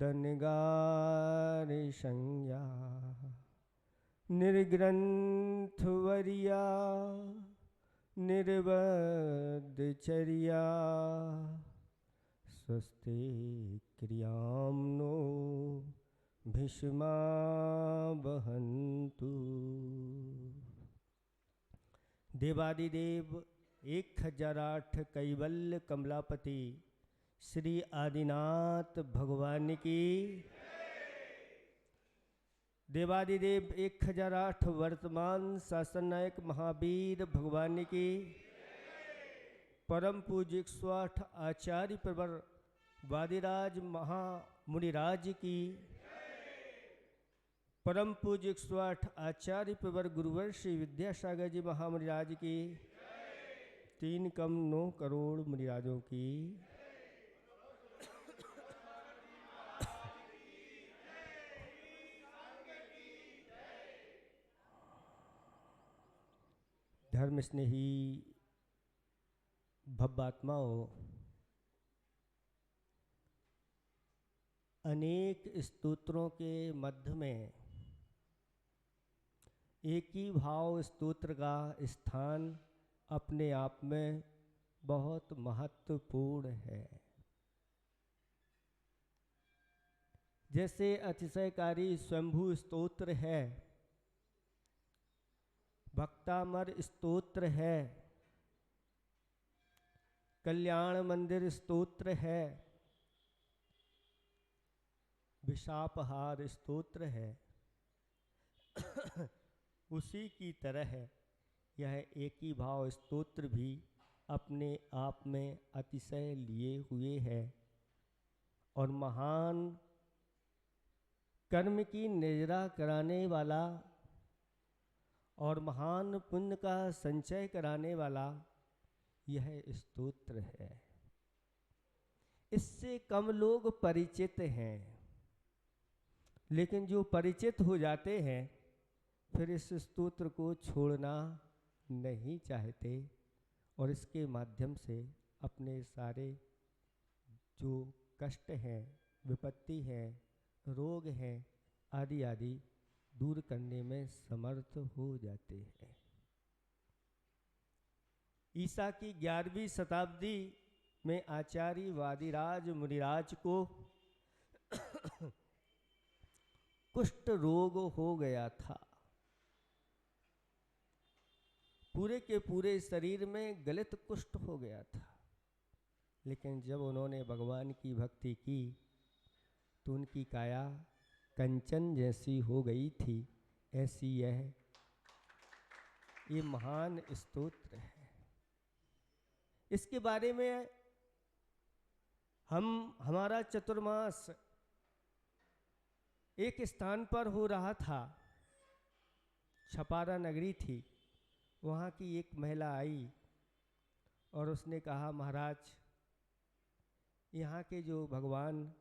दनगारि संज्ञा निर्ग्रंथवर्या निर्बद्धचर्या स्वस्ति क्रियां नो भीष्मा वहन्तु। देवादिदेव 1008 कैवल्य कमलापति श्री आदिनाथ भगवान की, देवादिदेव 1008 वर्तमान शासन नायक महावीर भगवान की, परम पूज्य 108 आचार्य प्रवर वादिराज महामुनिराज की, परम पूज्य 108 आचार्य प्रवर गुरुवर श्री विद्यासागर जी महामुनिराज की, 3 कम 9 करोड़ मुनिराजों की। धर्म स्नेही भव्यात्माओं, अनेक स्तोत्रों के मध्य में एक ही भाव स्तोत्र का स्थान अपने आप में बहुत महत्वपूर्ण है। जैसे अतिशयकारी स्वयंभू स्तोत्र है, भक्तामर स्तोत्र है, कल्याण मंदिर स्तोत्र है, विशापहार स्तोत्र है, उसी की तरह यह एक ही भाव स्तोत्र भी अपने आप में अतिशय लिए हुए है और महान कर्म की निजरा कराने वाला और महान पुण्य का संचय कराने वाला यह स्तोत्र है। इससे कम लोग परिचित हैं, लेकिन जो परिचित हो जाते हैं फिर इस स्तोत्र को छोड़ना नहीं चाहते और इसके माध्यम से अपने सारे जो कष्ट हैं, विपत्ति है, रोग हैं आदि आदि दूर करने में समर्थ हो जाते हैं। ईसा की 11वीं शताब्दी में आचार्य वादिराज मुनिराज को कुष्ठ रोग हो गया था। पूरे के पूरे शरीर में गलित कुष्ठ हो गया था, लेकिन जब उन्होंने भगवान की भक्ति की तो उनकी काया कंचन जैसी हो गई थी। ऐसी ये महान स्तोत्र है। इसके बारे में हमारा चतुर्मास एक स्थान पर हो रहा था, छपारा नगरी थी। वहाँ की एक महिला आई और उसने कहा, महाराज यहाँ के जो भगवान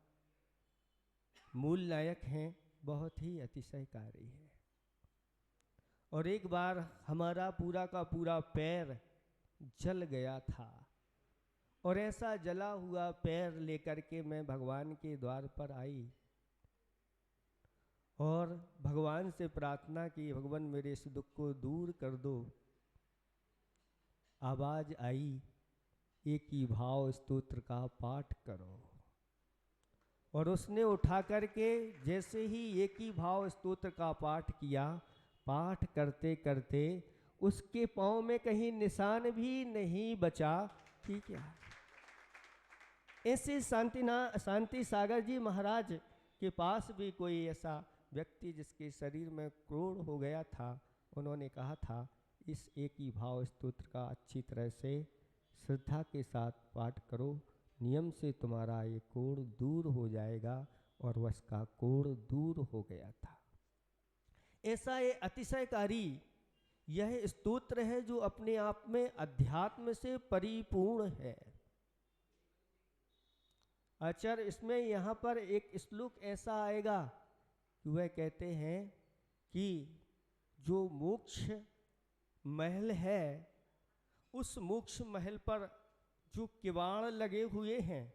मूल नायक हैं बहुत ही अतिशयकारी है, और एक बार हमारा पूरा का पूरा पैर जल गया था और ऐसा जला हुआ पैर लेकर के मैं भगवान के द्वार पर आई और भगवान से प्रार्थना की, भगवान मेरे इस दुख को दूर कर दो। आवाज आई, एक ही भाव स्तोत्र का पाठ करो। और उसने उठा करके जैसे ही एक ही भाव स्तोत्र का पाठ किया, पाठ करते करते उसके पाँव में कहीं निशान भी नहीं बचा। ठीक है, ऐसे शांति सागर जी महाराज के पास भी कोई ऐसा व्यक्ति जिसके शरीर में क्रोध हो गया था, उन्होंने कहा था इस एक ही भाव स्तोत्र का अच्छी तरह से श्रद्धा के साथ पाठ करो, नियम से तुम्हारा ये कोढ़ दूर हो जाएगा। और वह उसका कोढ़ दूर हो गया था। ऐसा ये अतिशयकारी यह स्तोत्र है जो अपने आप में अध्यात्म से परिपूर्ण है। आचार्य इसमें यहाँ पर एक श्लोक ऐसा आएगा कि वह कहते हैं कि जो मोक्ष महल है, उस मोक्ष महल पर जो किवाड़ लगे हुए हैं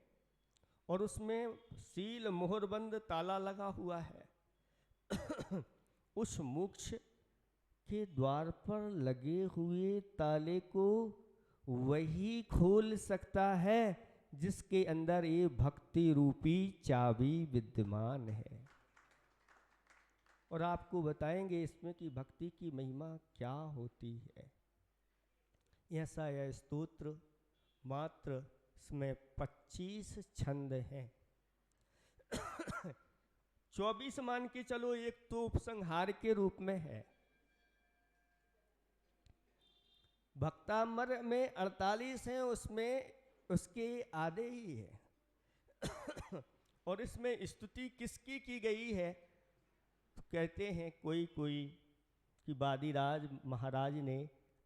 और उसमें सील मोहरबंद ताला लगा हुआ है। उस मोक्ष के द्वार पर लगे हुए ताले को वही खोल सकता है जिसके अंदर ये भक्ति रूपी चाबी विद्यमान है। और आपको बताएंगे इसमें कि भक्ति की महिमा क्या होती है। ऐसा यह स्तोत्र मात्र इसमें 25 छंद हैं। 24 मान के चलो, एक तो उपसंहार के रूप में है। भक्तामर में 48 हैं, उसमें उसके आधे ही है। और इसमें स्तुति किसकी की गई है? तो कहते हैं कोई कोई कि वादिराज महाराज ने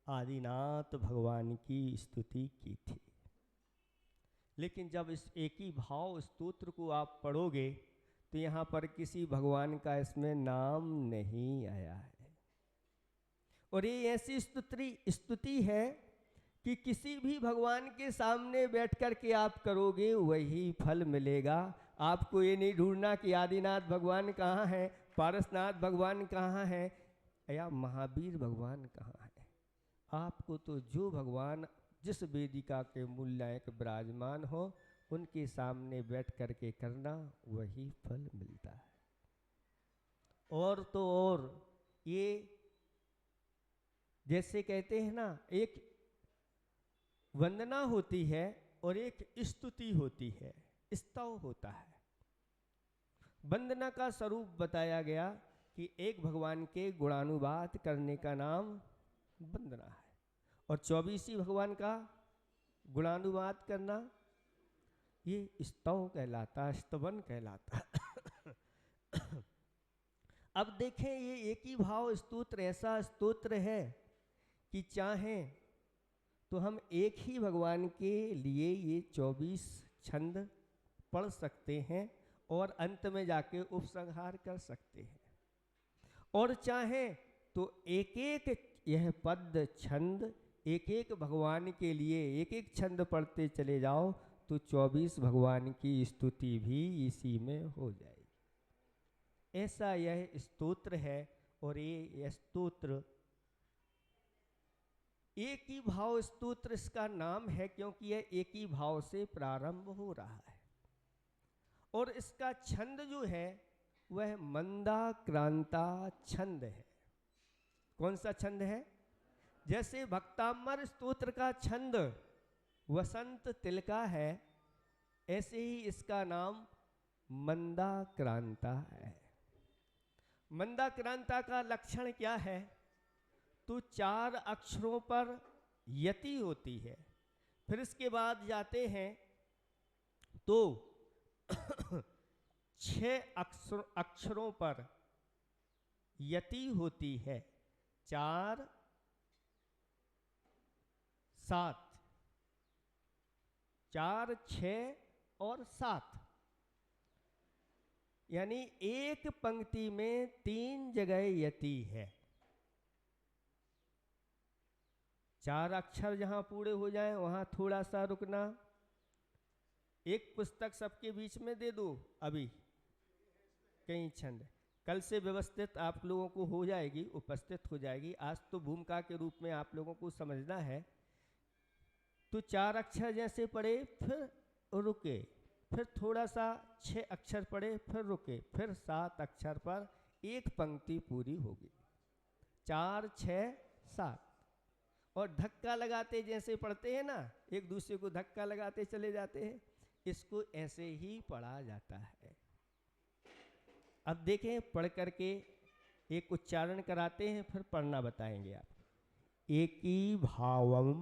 आदिनाथ भगवान की स्तुति की थी। लेकिन जब इस एक ही भाव स्तोत्र को आप पढ़ोगे तो यहाँ पर किसी भगवान का इसमें नाम नहीं आया है। और ये ऐसी स्तुति है कि किसी भी भगवान के सामने बैठ कर के आप करोगे वही फल मिलेगा। आपको ये नहीं ढूंढना कि आदिनाथ भगवान कहाँ है, पारसनाथ भगवान कहाँ है या महावीर भगवान कहाँ है। आपको तो जो भगवान जिस वेदिका के मूल्यायक विराजमान हो उनके सामने बैठ कर के करना वही फल मिलता है। और तो और ये जैसे कहते हैं ना, एक वंदना होती है और एक स्तुति होती है, स्तव होता है। वंदना का स्वरूप बताया गया कि एक भगवान के गुणानुवाद करने का नाम वंदना है, और 24 भगवान का गुणानुवाद करना ये स्तव कहलाता, स्तवन कहलाता। अब देखें, ये एक ही भाव स्तोत्र ऐसा स्तोत्र है कि चाहें तो हम एक ही भगवान के लिए ये 24 छंद पढ़ सकते हैं और अंत में जाके उपसंहार कर सकते हैं। और चाहें तो एक एक यह पद छंद एक एक भगवान के लिए एक एक छंद पढ़ते चले जाओ तो 24 भगवान की स्तुति भी इसी में हो जाएगी। ऐसा यह स्तोत्र है। और ये स्तोत्र एक ही भाव स्तोत्र इसका नाम है क्योंकि यह एक ही भाव से प्रारंभ हो रहा है। और इसका छंद जो है वह मंदाक्रांता छंद है। कौन सा छंद है? जैसे भक्तामर स्तोत्र का छंद वसंत तिलका है, ऐसे ही इसका नाम मंदाक्रांता है। मंदाक्रांता का लक्षण क्या है? तो 4 अक्षरों पर यति होती है। फिर इसके बाद जाते हैं तो 6 अक्षरों पर यति होती है। 4, 7, 4, 6 और 7, यानी एक पंक्ति में 3 जगह यति है। 4 अक्षर जहां पूरे हो जाएं वहां थोड़ा सा रुकना। एक पुस्तक सबके बीच में दे दो, अभी कई छंद कल से व्यवस्थित आप लोगों को हो जाएगी, उपस्थित हो जाएगी। आज तो भूमिका के रूप में आप लोगों को समझना है। तो 4 अक्षर जैसे पढ़े फिर रुके, फिर थोड़ा सा 6 अक्षर पढ़े फिर रुके, फिर 7 अक्षर पर एक पंक्ति पूरी होगी। 4, 6, 7। और धक्का लगाते जैसे पढ़ते हैं ना, एक दूसरे को धक्का लगाते चले जाते हैं, इसको ऐसे ही पढ़ा जाता है। अब देखें, पढ़ करके एक उच्चारण कराते हैं फिर पढ़ना बताएंगे आप। एकी भावम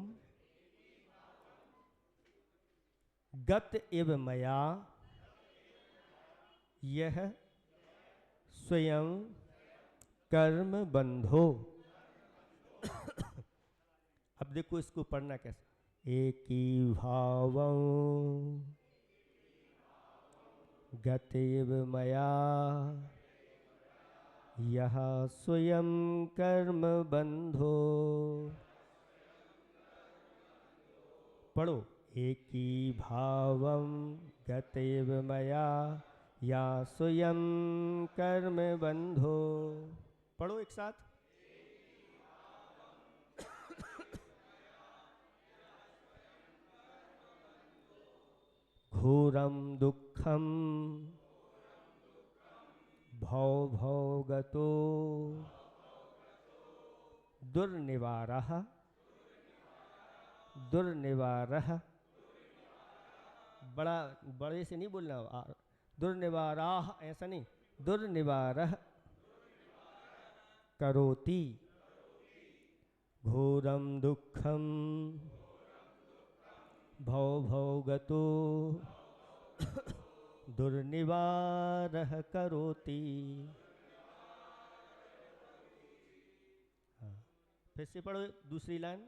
गत इव मया यह स्वयं कर्म बंधो। अब देखो इसको पढ़ना कैसे। एकी भावं गतेव मया यह स्वयं कर्म बंधो। पढ़ो। एकी भावं गतेव मया या स्वयं कर्म बंधो। पढ़ो एक साथ। घोरम दुखम भव भवगतो दुर्निवारः दुर्निवारः, बड़ा बड़े से नहीं बोलना, दुर्निवाराः ऐसा नहीं, दुर्निवारः करोति घोरम दुखम भव भवगतो दुर्निवारः करोति। हाँ, फिर से पढ़ो दूसरी लाइन।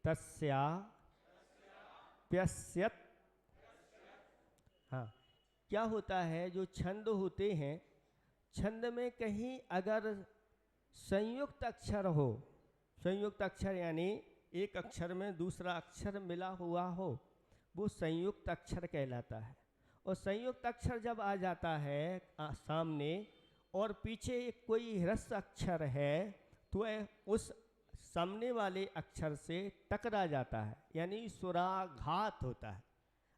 तस्या प्यस्यत। हाँ, क्या होता है, जो छंद होते हैं, छंद में कहीं अगर संयुक्त अक्षर हो, संयुक्त अक्षर यानी एक अक्षर में दूसरा अक्षर मिला हुआ हो, वो संयुक्त अक्षर कहलाता है। और संयुक्त अक्षर जब आ जाता है सामने और पीछे एक कोई ह्रस्व अक्षर है, तो वह उस सामने वाले अक्षर से टकरा जाता है, यानी स्वराघात होता है।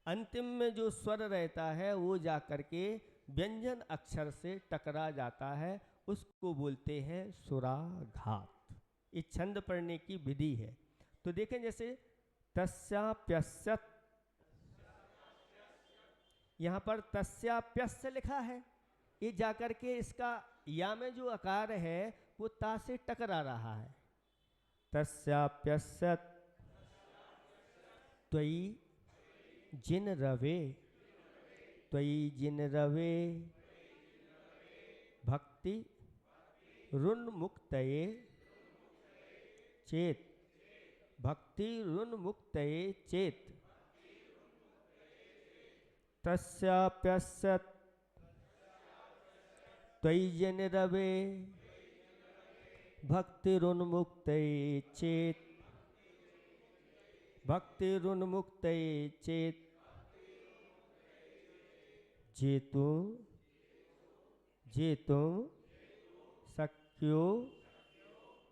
अंतिम में जो स्वर रहता है वो जा करके व्यंजन अक्षर से टकरा जाता है, उसको बोलते हैं स्वराघात। ये छंद पढ़ने की विधि है। तो देखें जैसे तस्याप्यस्यत, यहाँ पर तस्याप्यस्य लिखा है, ये जाकर के इसका या में जो आकार है वो ता से टकरा रहा है। तस्याप्यस्यत त्वयि जिन रवे, त्वयि जिन रवे भक्ति ऋन्मुक्तये चेत, भक्ति ऋन्मुक्तये चेत। तस्याप्यस्यत त्वयि जिन रवे भक्ति ऋन्मुक्तये चेत, भक्ति ऋन्मुक्तये चेत। जेतुम शक्यो,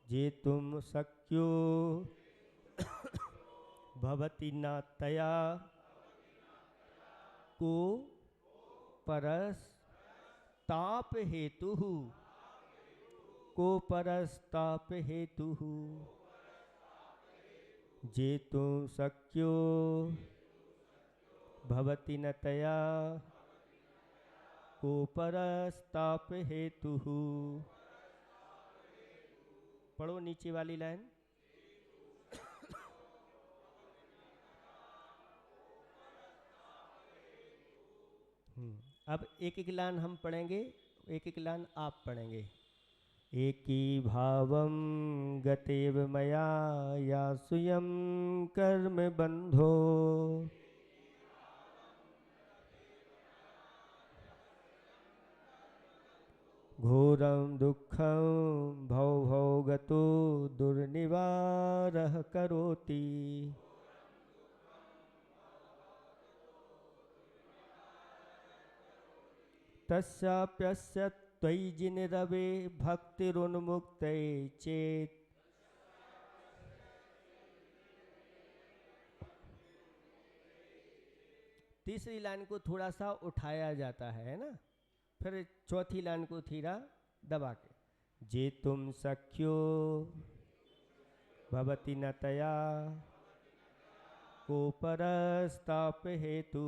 जेतुम शक्यो भवति न तया को परस्ताप हेतु, को परस्ताप हेतु। जेतुम शक्यो भवति न तया को परस्ताप हेतु। पढ़ो नीचे वाली लाइन। अब एक एक लाइन हम पढ़ेंगे, एक एक लाइन आप पढ़ेंगे। एकी भावं गतेव मया या स्वयं कर्म बंधो, घोरं दुःखं भव भवगतो दुर्निवारः करोति। तस्याप्यस्य त्वयि जिन रवे भक्तिरुन्मुक्तये चेत। तीसरी लाइन को थोड़ा सा उठाया जाता है ना, फिर चौथी लाइन को थीरा दबा के। जे तुम सख्यो भवति न तया को परस्ताप हेतु।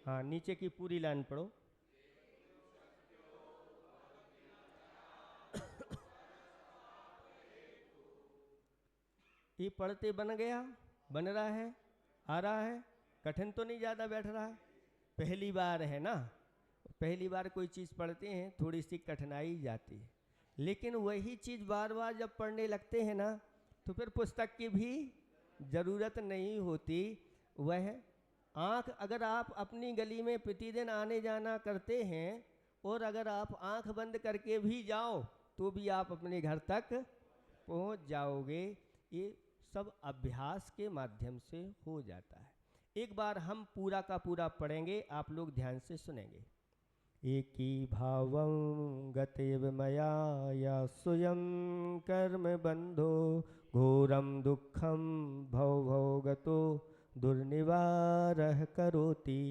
हाँ, नीचे की पूरी लाइन पढ़ो। ये पढ़ते बन गया, बन रहा है, आ रहा है, कठिन तो नहीं ज़्यादा बैठ रहा है। पहली बार है ना, पहली बार कोई चीज़ पढ़ते हैं थोड़ी सी कठिनाई जाती है, लेकिन वही चीज़ बार बार जब पढ़ने लगते हैं ना तो फिर पुस्तक की भी ज़रूरत नहीं होती। वह आँख अगर आप अपनी गली में प्रतिदिन आने जाना करते हैं और अगर आप आंख बंद करके भी जाओ तो भी आप अपने घर तक पहुंच जाओगे। ये सब अभ्यास के माध्यम से हो जाता है। एक बार हम पूरा का पूरा पढ़ेंगे, आप लोग ध्यान से सुनेंगे। एकी भावं गतेव मया या स्वयं कर्म बंधो घोरम दुखम भव भव गतो दुर्निवारः करोति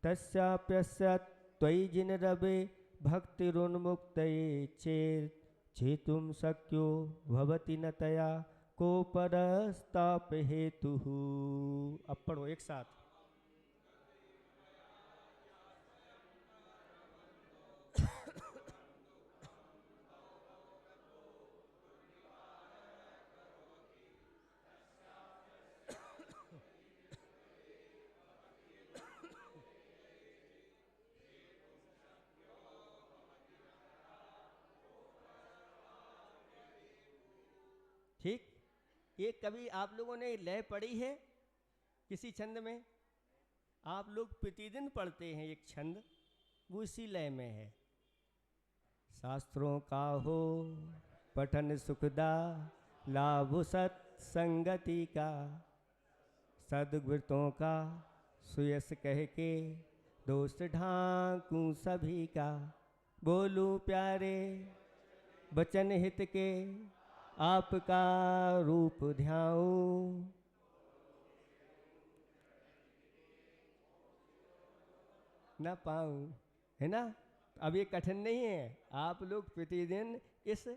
तस्याप्यस्य त्वयि जिन रवे भक्तिरुन्मुक्तये चेत् चेतुं शक्यो भवति न तया को परस्ताप हेतुः। अब पढ़ो एक साथ। ठीक, ये कभी आप लोगों ने लय पढ़ी है किसी छंद में? आप लोग प्रतिदिन पढ़ते हैं एक छंद, वो इसी लय में है। शास्त्रों का हो पठन सुखदा लाभ सत्संगति का, सद्गुरुतों का सुयस कह के दोस्त ढांकूं सभी का, बोलूं प्यारे बचन हित के आपका रूप ध्याऊं, न पाऊं, है ना? अब ये कठिन नहीं है। आप लोग प्रतिदिन इस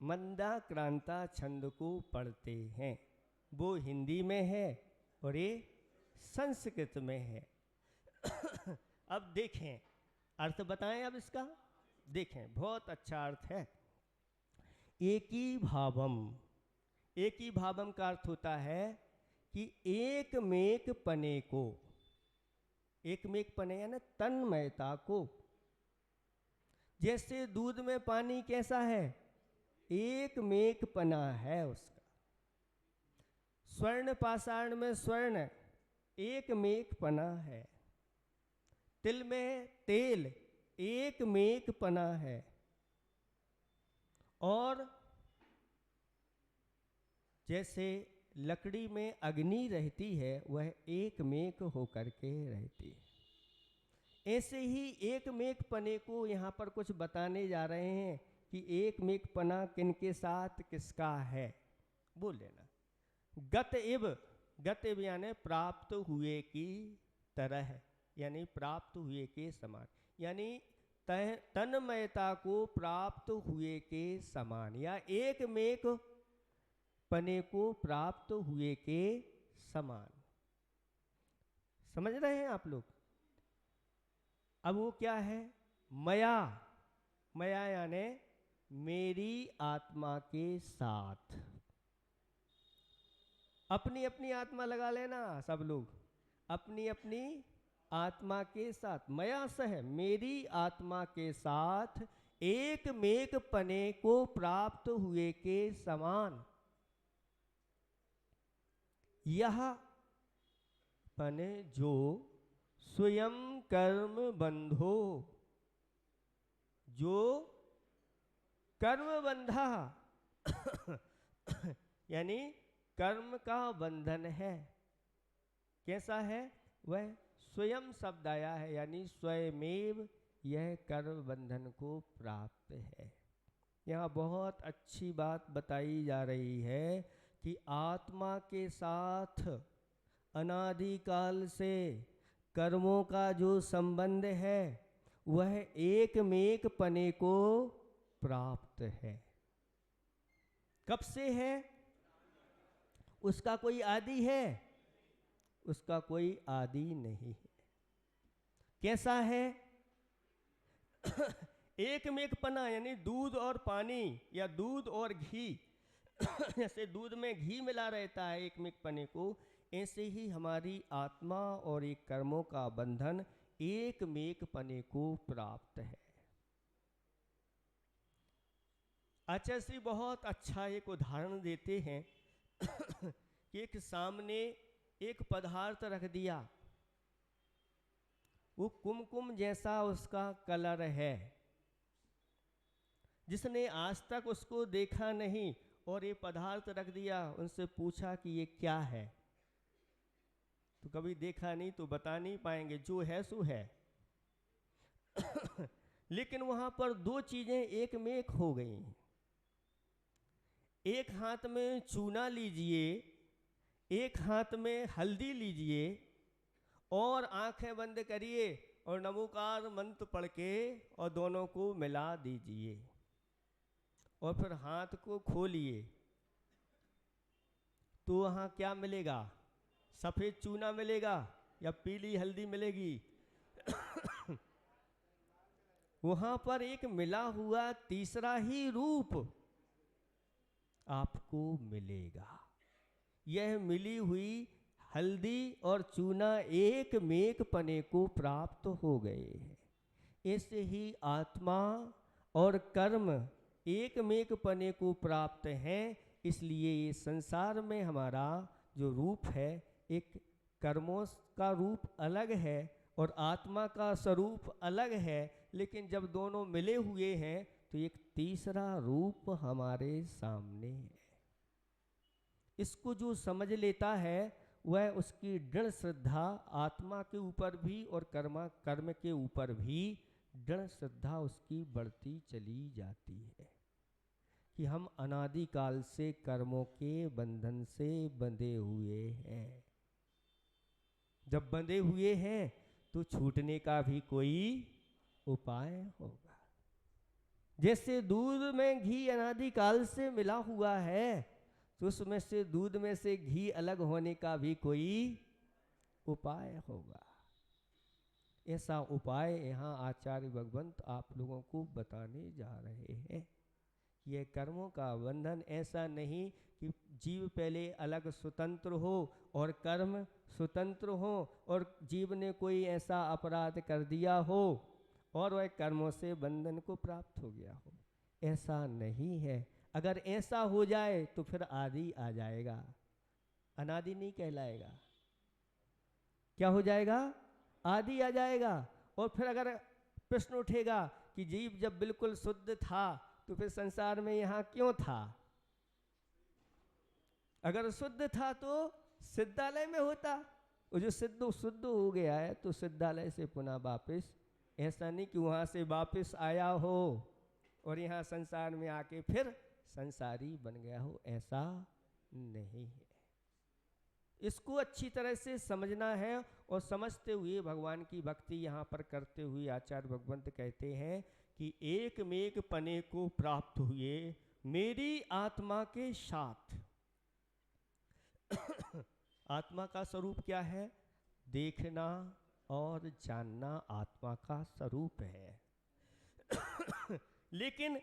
मंदाक्रांता छंद को पढ़ते हैं। वो हिंदी में है और ये संस्कृत में है। अब देखें, अर्थ बताएं अब इसका। देखें, बहुत अच्छा अर्थ है। एकी भावम, एकी भावम का अर्थ होता है कि एक मेक पने को, एक मेक पने यानी तन्मयता को। जैसे दूध में पानी कैसा है, एक मेक पना है उसका। स्वर्ण पाषाण में स्वर्ण एक मेक पना है। तिल में तेल एक मेक पना है। और जैसे लकड़ी में अग्नि रहती है, वह एक मेक होकर के रहती है। ऐसे ही एक मेक पने को यहाँ पर कुछ बताने जा रहे हैं कि एक मेक पना किनके साथ किसका है। बोल लेना। गत इव, गत इव यानी प्राप्त हुए की तरह, यानी प्राप्त हुए के समान, यानी तन्मयता को प्राप्त हुए के समान, या एक मेक पने को प्राप्त हुए के समान। समझ रहे हैं आप लोग? अब वो क्या है? मया, मया यानी मेरी आत्मा के साथ। अपनी अपनी आत्मा लगा लेना सब लोग, अपनी अपनी आत्मा के साथ। मया सह, मेरी आत्मा के साथ एक मेक पने को प्राप्त हुए के समान। यह पने जो स्वयं कर्म बंधो, जो कर्म बंधा यानी कर्म का बंधन है। कैसा है? वह स्वयं शब्द आया है, यानी स्वयमेव यह कर्म बंधन को प्राप्त है। यहाँ बहुत अच्छी बात बताई जा रही है कि आत्मा के साथ अनादिकाल से कर्मों का जो संबंध है वह एक मेक पने को प्राप्त है। कब से है? उसका कोई आदि है? उसका कोई आदि नहीं है। कैसा है? एक मेक पना यानी दूध और पानी या दूध और घी जैसे दूध में घी मिला रहता है एक मेक पने को, ऐसे ही हमारी आत्मा और एक कर्मों का बंधन एक मेक पने को प्राप्त है। आचार्य श्री बहुत अच्छा एक उदाहरण देते हैं कि एक सामने एक पदार्थ रख दिया, वो कुमकुम जैसा उसका कलर है, जिसने आज तक उसको देखा नहीं और ये पदार्थ रख दिया, उनसे पूछा कि ये क्या है, तो कभी देखा नहीं तो बता नहीं पाएंगे, जो है सो है। लेकिन वहां पर दो चीजें एक में एक हो गई। एक हाथ में चूना लीजिए, एक हाथ में हल्दी लीजिए और आंखें बंद करिए और नमोकार मंत्र पढ़ के और दोनों को मिला दीजिए और फिर हाथ को खोलिए, तो वहां क्या मिलेगा? सफेद चूना मिलेगा या पीली हल्दी मिलेगी? वहां पर एक मिला हुआ तीसरा ही रूप आपको मिलेगा। यह मिली हुई हल्दी और चूना एक मेक पने को प्राप्त हो गए हैं। ऐसे ही आत्मा और कर्म एक मेक पने को प्राप्त हैं। इसलिए ये संसार में हमारा जो रूप है, एक कर्मों का रूप अलग है और आत्मा का स्वरूप अलग है, लेकिन जब दोनों मिले हुए हैं तो एक तीसरा रूप हमारे सामने है। इसको जो समझ लेता है वह उसकी दृढ़ श्रद्धा आत्मा के ऊपर भी और कर्म के ऊपर भी दृढ़ श्रद्धा उसकी बढ़ती चली जाती है कि हम अनादिकाल से कर्मों के बंधन से बंधे हुए हैं। जब बंधे हुए हैं तो छूटने का भी कोई उपाय होगा। जैसे दूध में घी अनादिकाल से मिला हुआ है, तो उसमें से दूध में से घी अलग होने का भी कोई उपाय होगा। ऐसा उपाय यहाँ आचार्य भगवंत आप लोगों को बताने जा रहे हैं। यह कर्मों का बंधन ऐसा नहीं कि जीव पहले अलग स्वतंत्र हो और कर्म स्वतंत्र हो और जीव ने कोई ऐसा अपराध कर दिया हो और वह कर्मों से बंधन को प्राप्त हो गया हो। ऐसा नहीं है। अगर ऐसा हो जाए तो फिर आदि आ जाएगा, अनादि नहीं कहलाएगा। क्या हो जाएगा? आदि आ जाएगा। और फिर अगर प्रश्न उठेगा कि जीव जब बिल्कुल शुद्ध था तो फिर संसार में यहाँ क्यों था? अगर शुद्ध था तो सिद्धालय में होता। वो जो शुद्ध हो गया है तो सिद्धालय से पुनः वापस, ऐसा नहीं कि वहाँ से वापस आया हो और यहाँ संसार में आके फिर संसारी बन गया हो, ऐसा नहीं है। इसको अच्छी तरह से समझना है और समझते हुए भगवान की भक्ति यहाँ पर करते हुए आचार्य भगवंत कहते हैं कि एक मेक पने को प्राप्त हुए मेरी आत्मा के साथ। आत्मा का स्वरूप क्या है? देखना और जानना आत्मा का स्वरूप है। लेकिन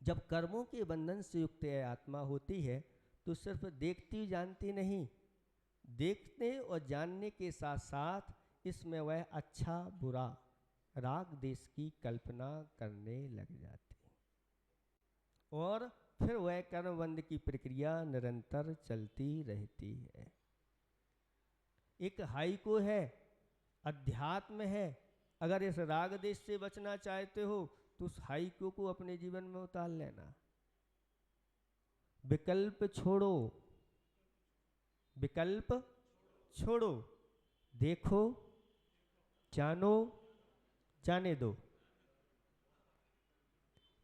जब कर्मों के बंधन से युक्त आत्मा होती है तो सिर्फ देखती जानती नहीं, देखने और जानने के साथ साथ इसमें वह अच्छा बुरा राग देश की कल्पना करने लग जाती और फिर वह कर्मबंध की प्रक्रिया निरंतर चलती रहती है। एक हाइको है, अध्यात्म है। अगर इस राग देश से बचना चाहते हो तो उस हाइको को अपने जीवन में उतार लेना। विकल्प छोड़ो, विकल्प छोड़ो, देखो, जानो, जाने दो।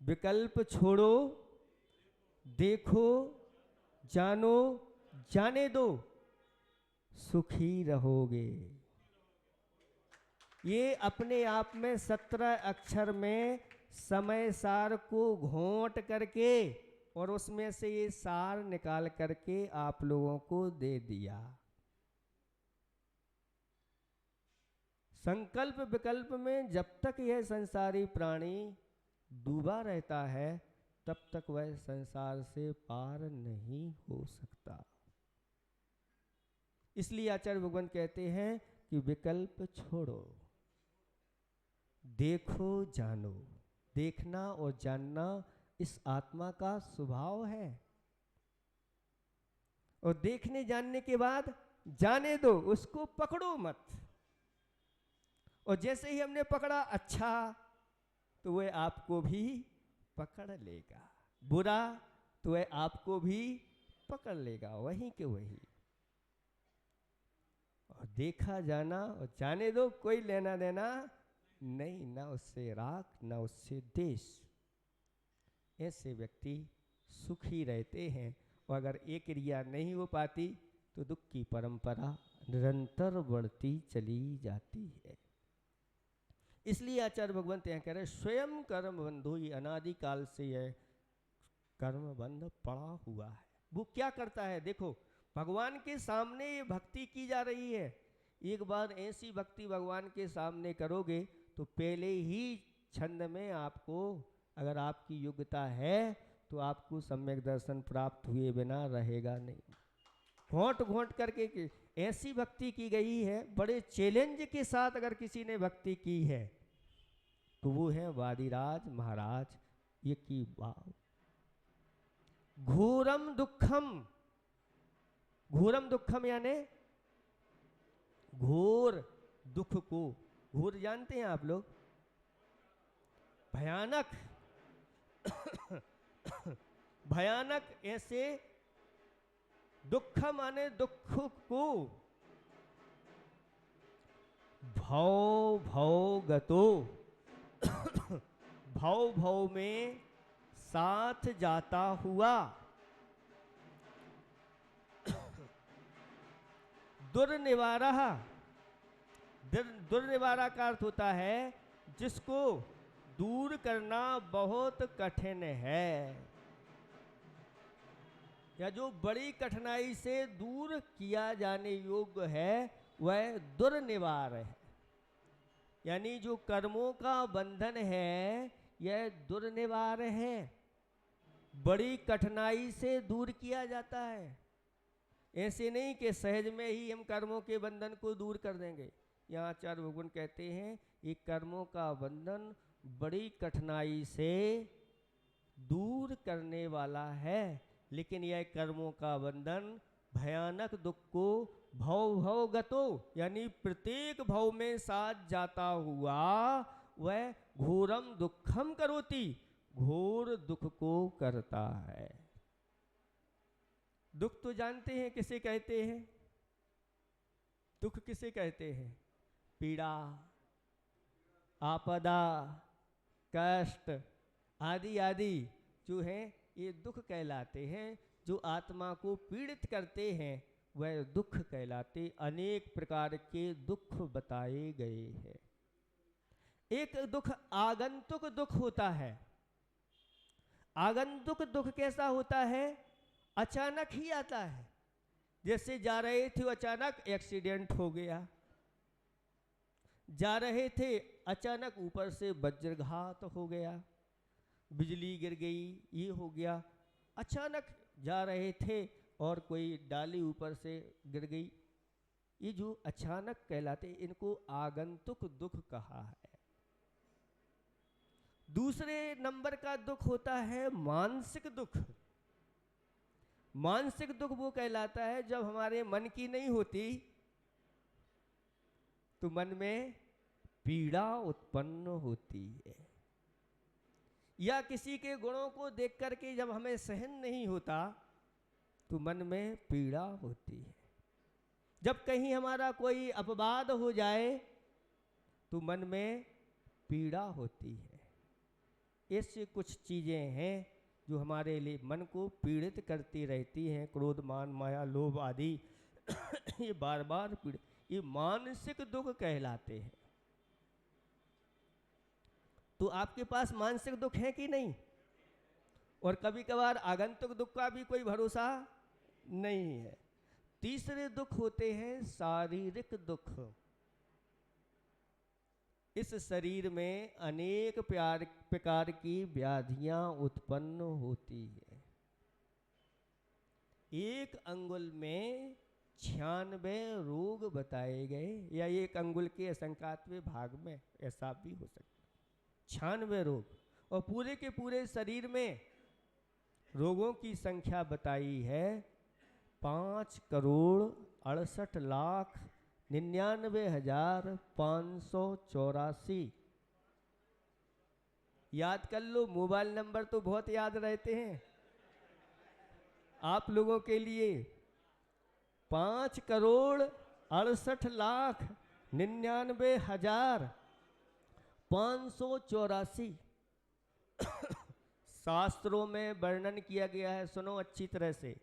विकल्प छोड़ो, देखो, जानो, जाने दो, सुखी रहोगे। ये अपने आप में 17 अक्षर में समय सार को घोंट करके और उसमें से ये सार निकाल करके आप लोगों को दे दिया। संकल्प विकल्प में जब तक यह संसारी प्राणी डूबा रहता है तब तक वह संसार से पार नहीं हो सकता। इसलिए आचार्य भगवान कहते हैं कि विकल्प छोड़ो, देखो, जानो। देखना और जानना इस आत्मा का स्वभाव है। और देखने जानने के बाद जाने दो, उसको पकड़ो मत। और जैसे ही हमने पकड़ा अच्छा, तो वह आपको भी पकड़ लेगा, बुरा तो वह आपको भी पकड़ लेगा, वहीं के वहीं। और देखा जाना और जाने दो, कोई लेना देना नहीं, ना उससे राग ना उससे देश। ऐसे व्यक्ति सुखी रहते हैं। और अगर ये क्रिया नहीं हो पाती तो दुख की परंपरा निरंतर बढ़ती चली जाती है। इसलिए आचार्य भगवंत यहाँ कह रहे स्वयं कर्म बंधु, ये अनादिकाल से यह कर्म बंध पड़ा हुआ है। वो क्या करता है, देखो भगवान के सामने ये भक्ति की जा रही है। एक बार ऐसी भक्ति भगवान के सामने करोगे तो पहले ही छंद में आपको, अगर आपकी योग्यता है तो आपको सम्यक दर्शन प्राप्त हुए बिना रहेगा नहीं। घोंट घोंट करके ऐसी भक्ति की गई है, बड़े चैलेंज के साथ अगर किसी ने भक्ति की है तो वो है वादिराज महाराज। ये की भाव घोरम दुखम, घोरम दुखम यानी घोर दुख को, घोर जानते हैं आप लोग, भयानक भयानक ऐसे दुख माने दुख को भव भव गतो भव भव में साथ जाता हुआ, दुर्निवारा, दुर्निवारा का अर्थ होता है जिसको दूर करना बहुत कठिन है, या जो बड़ी कठिनाई से दूर किया जाने योग्य है वह दुर्निवार है। यानी जो कर्मों का बंधन है यह दुर्निवार है, बड़ी कठिनाई से दूर किया जाता है। ऐसे नहीं कि सहज में ही हम कर्मों के बंधन को दूर कर देंगे। यहाँ आचार्य भगवान कहते हैं ये कर्मों का बंधन बड़ी कठिनाई से दूर करने वाला है, लेकिन यह कर्मों का बंधन भयानक दुख को भव भव गतो यानी प्रत्येक भव में साथ जाता हुआ वह घोरम दुखम करोति, घोर दुख को करता है। दुख तो जानते हैं किसे कहते हैं, दुख किसे कहते हैं, पीड़ा, आपदा, कष्ट आदि आदि जो है ये दुख कहलाते हैं। जो आत्मा को पीड़ित करते हैं वह दुख कहलाते। अनेक प्रकार के दुख बताए गए हैं। एक दुख आगंतुक दुख होता है। आगंतुक दुख कैसा होता है, अचानक ही आता है। जैसे जा रहे थे अचानक एक्सीडेंट हो गया, जा रहे थे अचानक ऊपर से वज्रघात हो गया, बिजली गिर गई, ये हो गया। अचानक जा रहे थे और कोई डाली ऊपर से गिर गई। ये जो अचानक कहलाते इनको आगंतुक दुख कहा है। दूसरे नंबर का दुख होता है मानसिक दुख। मानसिक दुख वो कहलाता है जब हमारे मन की नहीं होती तो मन में पीड़ा उत्पन्न होती है, या किसी के गुणों को देख करके जब हमें सहन नहीं होता तो मन में पीड़ा होती है। जब कहीं हमारा कोई अपवाद हो जाए तो मन में पीड़ा होती है। ऐसी कुछ चीजें हैं जो हमारे लिए मन को पीड़ित करती रहती हैं। क्रोध, मान, माया, लोभ आदि ये बार बार पीड़ित, ये मानसिक दुख कहलाते हैं। तो आपके पास मानसिक दुख है कि नहीं? और कभी कभार आगंतुक दुख का भी कोई भरोसा नहीं है। तीसरे दुख होते हैं शारीरिक दुख। इस शरीर में अनेक प्रकार की व्याधियां उत्पन्न होती है। एक अंगुल में 96 रोग बताए गए, या एक अंगुल के असंख्यातवें भाग में ऐसा भी हो सकता है। 96 रोग, और पूरे के पूरे शरीर में रोगों की संख्या बताई है 5,68,99,584। याद कर लो, मोबाइल नंबर तो बहुत याद रहते हैं आप लोगों के लिए। 5,68,99,584 शास्त्रों में वर्णन किया गया है। सुनो अच्छी तरह से,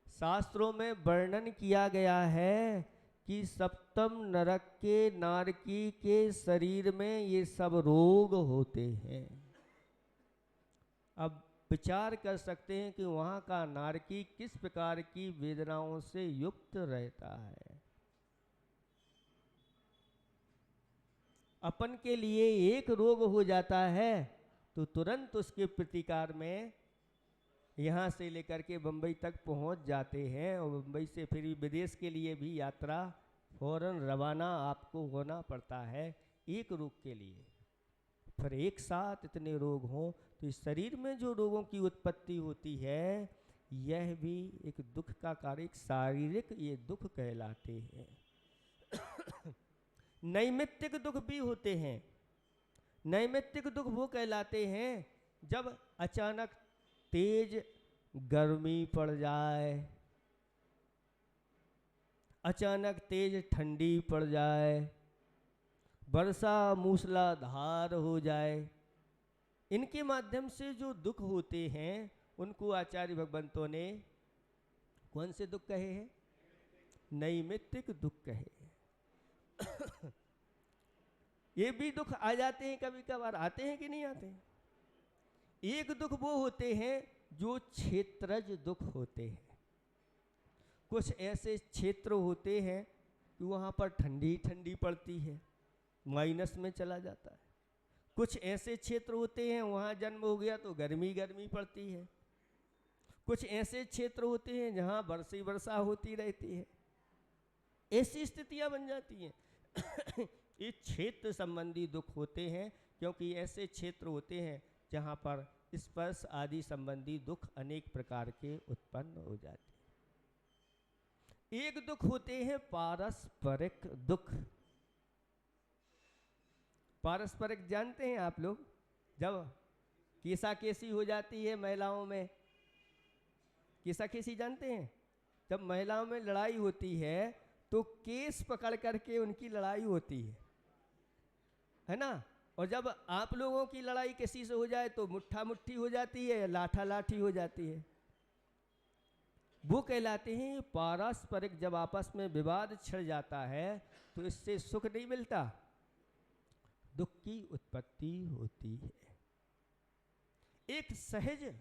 शास्त्रों में वर्णन किया गया है कि सप्तम नरक के नारकी के शरीर में ये सब रोग होते हैं। अब विचार कर सकते हैं कि वहाँ का नारकी किस प्रकार की वेदनाओं से युक्त रहता है। अपन के लिए एक रोग हो जाता है तो तुरंत उसके प्रतिकार में यहाँ से लेकर के बम्बई तक पहुँच जाते हैं, और बम्बई से फिर विदेश के लिए भी यात्रा फौरन रवाना आपको होना पड़ता है एक रोग के लिए। फिर एक साथ इतने रोग हों तो इस शरीर में जो रोगों की उत्पत्ति होती है, यह भी एक दुख का कार्य, एक शारीरिक ये दुख कहलाते हैं। नैमित्तिक दुख भी होते हैं। नैमित्तिक दुख वो कहलाते हैं जब अचानक तेज गर्मी पड़ जाए, अचानक तेज ठंडी पड़ जाए, वर्षा मूसलाधार हो जाए। इनके माध्यम से जो दुख होते हैं उनको आचार्य भगवंतों ने कौन से दुख कहे हैं? नैमित्तिक दुख कहे हैं। ये भी दुख आ जाते हैं, कभी कभार आते हैं कि नहीं आते हैं। एक दुख वो होते हैं जो क्षेत्रज दुख होते हैं। कुछ ऐसे क्षेत्र होते हैं कि वहाँ पर ठंडी ठंडी पड़ती है, माइनस में चला जाता है। कुछ ऐसे क्षेत्र होते हैं वहाँ जन्म हो गया तो गर्मी गर्मी पड़ती है। कुछ ऐसे क्षेत्र होते हैं जहाँ वर्षा वर्षा होती रहती है। ऐसी स्थितियाँ बन जाती हैं। ये क्षेत्र संबंधी दुख होते हैं, क्योंकि ऐसे क्षेत्र होते हैं जहाँ पर स्पर्श आदि संबंधी दुख अनेक प्रकार के उत्पन्न हो जाते हैं। एक दुख होते हैं पारस्परिक दुख। पारस्परिक जानते हैं आप लोग? जब केसा केसी हो जाती है महिलाओं में, केसा केसी जानते हैं? जब महिलाओं में लड़ाई होती है तो केस पकड़ करके उनकी लड़ाई होती है ना। और जब आप लोगों की लड़ाई किसी से हो जाए तो मुट्ठा मुट्ठी हो जाती है, लाठा लाठी हो जाती है। वो कहलाते हैं पारस्परिक। जब आपस में विवाद छिड़ जाता है तो इससे सुख नहीं मिलता, दुख की उत्पत्ति होती है। एक सहज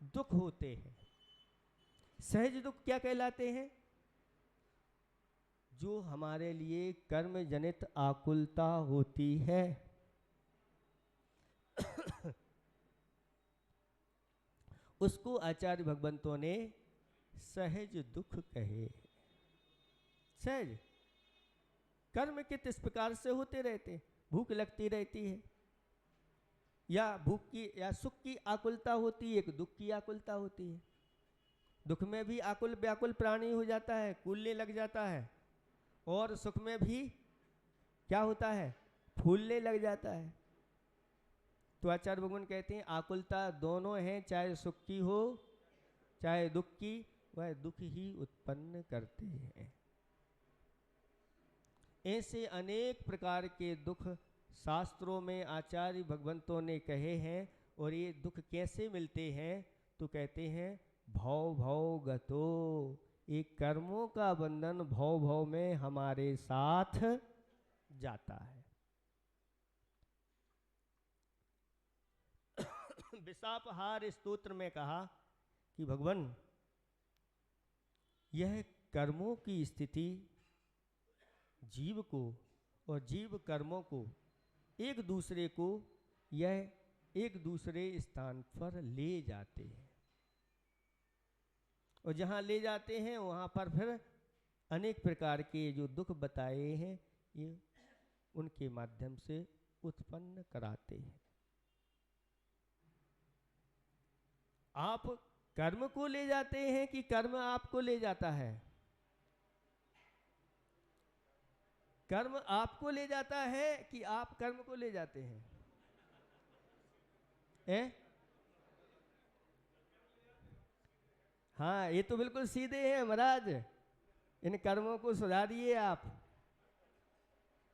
दुख होते हैं। सहज दुख क्या कहलाते हैं? जो हमारे लिए कर्म जनित आकुलता होती है। उसको आचार्य भगवंतों ने सहज दुख कहे। सहज कर्म कित इस प्रकार से होते रहते। भूख लगती रहती है, या भूख की या सुख की आकुलता होती है, एक दुख की आकुलता होती है। दुख में भी आकुल व्याकुल प्राणी हो जाता है, कूलने लग जाता है, और सुख में भी क्या होता है? फूलने लग जाता है। तो आचार्य भगवान कहते हैं आकुलता दोनों हैं, चाहे सुख की हो चाहे दुख की, वह दुख ही उत्पन्न करते हैं। ऐसे अनेक प्रकार के दुख शास्त्रों में आचार्य भगवंतों ने कहे हैं। और ये दुख कैसे मिलते हैं? तो कहते हैं भव भव गतो। एक कर्मों का बंधन भव भव में हमारे साथ जाता है। विशापहार स्तोत्र में कहा कि भगवान, यह कर्मों की स्थिति जीव को और जीव कर्मों को एक दूसरे को यह एक दूसरे स्थान पर ले जाते हैं, और जहाँ ले जाते हैं वहाँ पर फिर अनेक प्रकार के जो दुख बताए हैं ये उनके माध्यम से उत्पन्न कराते हैं। आप कर्म को ले जाते हैं कि कर्म आपको ले जाता है? कर्म आपको ले जाता है कि आप कर्म को ले जाते हैं? हैं? हाँ, ये तो बिल्कुल सीधे हैं महाराज, इन कर्मों को सुधारिए आप।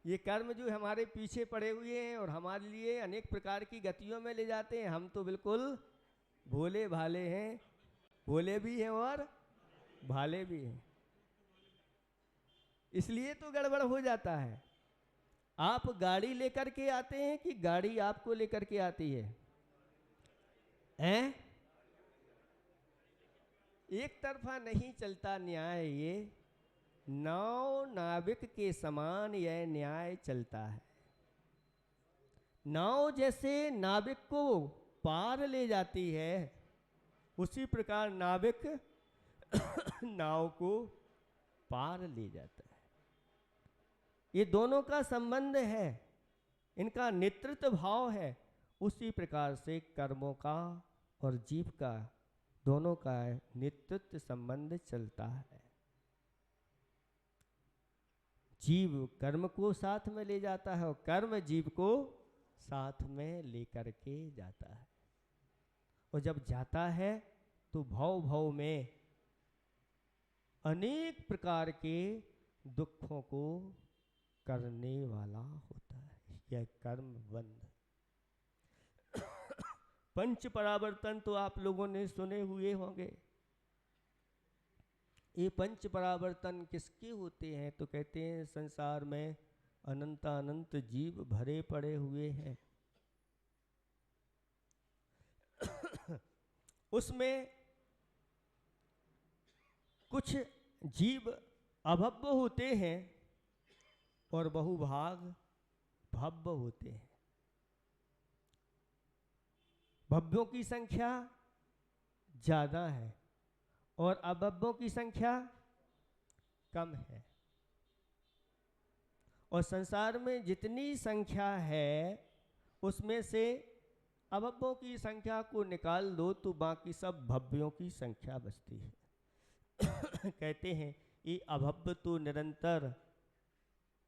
ये कर्म जो हमारे पीछे पड़े हुए हैं और हमारे लिए अनेक प्रकार की गतियों में ले जाते हैं, हम तो बिल्कुल भोले भाले हैं, भोले भी हैं और भाले भी हैं, इसलिए तो गड़बड़ हो जाता है। आप गाड़ी लेकर के आते हैं कि गाड़ी आपको लेकर के आती है? हैं? एक तरफा नहीं चलता न्याय, ये नाव नाविक के समान यह न्याय चलता है। नाव जैसे नाविक को पार ले जाती है, उसी प्रकार नाविक नाव को पार ले जाता है। ये दोनों का संबंध है, इनका नेतृत्व भाव है। उसी प्रकार से कर्मों का और जीव का, दोनों का नेतृत्व संबंध चलता है। जीव कर्म को साथ में ले जाता है और कर्म जीव को साथ में लेकर के जाता है। और जब जाता है तो भव भव में अनेक प्रकार के दुखों को करने वाला होता है। यह कर्म बंध। पंच परावर्तन तो आप लोगों ने सुने हुए होंगे। ये पंच परावर्तन किसके होते हैं? तो कहते हैं संसार में अनंत अनंत जीव भरे पड़े हुए हैं। उसमें कुछ जीव अभव्य होते हैं और बहुभाग भव्य होते हैं। भव्यों की संख्या ज्यादा है और अभव्यों की संख्या कम है। और संसार में जितनी संख्या है उसमें से अभव्यों की संख्या को निकाल दो तो बाकी सब भव्यों की संख्या बचती है। कहते हैं ये अभव्य तो निरंतर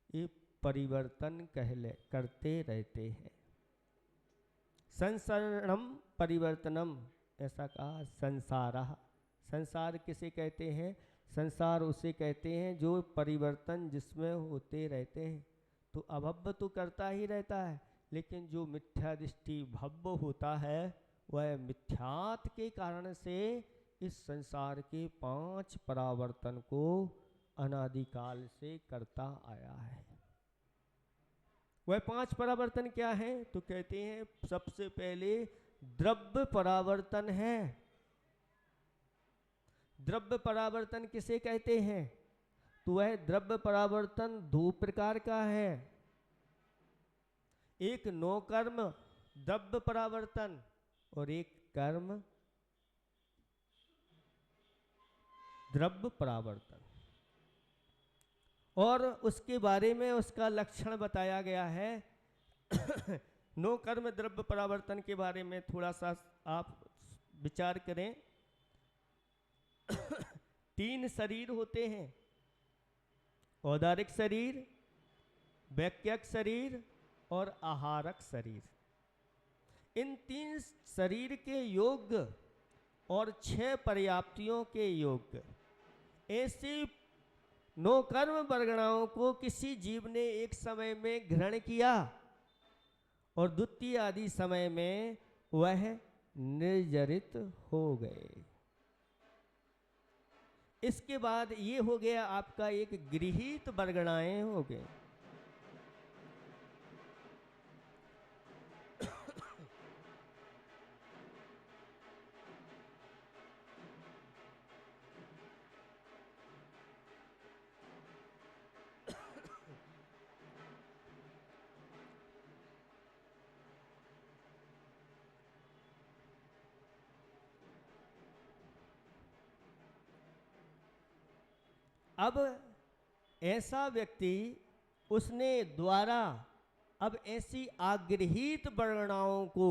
ये परिवर्तन करते रहते हैं। संसरणम परिवर्तनम, ऐसा कहा। संसारः, संसार किसे कहते हैं? संसार उसे कहते हैं जो परिवर्तन जिसमें होते रहते हैं। तो अभव्य तो करता ही रहता है, लेकिन जो मिथ्या दृष्टि भव्य होता है वह मिथ्यात्व के कारण से इस संसार के 5 परावर्तन को अनादिकाल से करता आया है। वह 5 परावर्तन क्या है? तो कहते हैं सबसे पहले द्रव्य परावर्तन है। द्रव्य परावर्तन किसे कहते हैं? तो वह द्रव्य परावर्तन 2 प्रकार का है। एक नो कर्म द्रव्य परावर्तन और एक कर्म द्रव्य परावर्तन। और उसके बारे में उसका लक्षण बताया गया है। नो कर्म द्रव्य परावर्तन के बारे में थोड़ा सा आप विचार करें। 3 शरीर होते हैं, औदारिक शरीर, वैक्यक शरीर और आहारक शरीर। इन 3 शरीर के योग और 6 पर्याप्तियों के योग, ऐसी 9 कर्म वर्गणाओं को किसी जीव ने एक समय में ग्रहण किया और द्वितीय आदि समय में वह निर्जरित हो गए। इसके बाद ये हो गया आपका एक गृहीत वर्गणाएं हो गए। अब ऐसा व्यक्ति उसने द्वारा अब ऐसी आगृहीत वर्गणाओं को,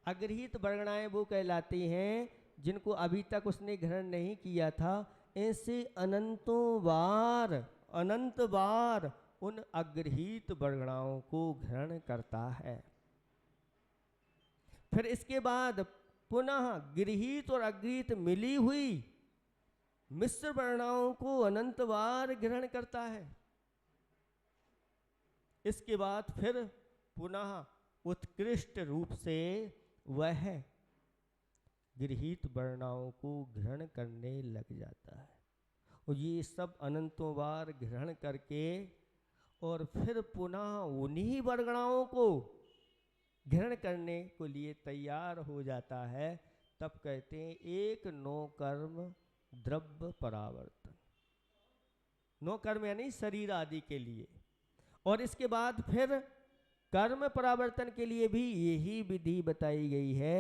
आगृहीत वर्गणाएं वो कहलाती हैं जिनको अभी तक उसने ग्रहण नहीं किया था, ऐसे अनंतों बार, अनंत बार उन अगृहीत वर्गणाओं को ग्रहण करता है। फिर इसके बाद पुनः गृहीत और अगृहीत मिली हुई मिश्र वर्णाओं को अनंत बार ग्रहण करता है। इसके बाद फिर पुनः उत्कृष्ट रूप से वह गृहीत वर्णाओं को ग्रहण करने लग जाता है, और ये सब अनंतों बार ग्रहण करके और फिर पुनः उन्हीं वर्गणाओं को ग्रहण करने को लिए तैयार हो जाता है। तब कहते हैं एक नो कर्म द्रव्य परावर्तन। नो कर्म यानी शरीर आदि के लिए। और इसके बाद फिर कर्म परावर्तन के लिए भी यही विधि बताई गई है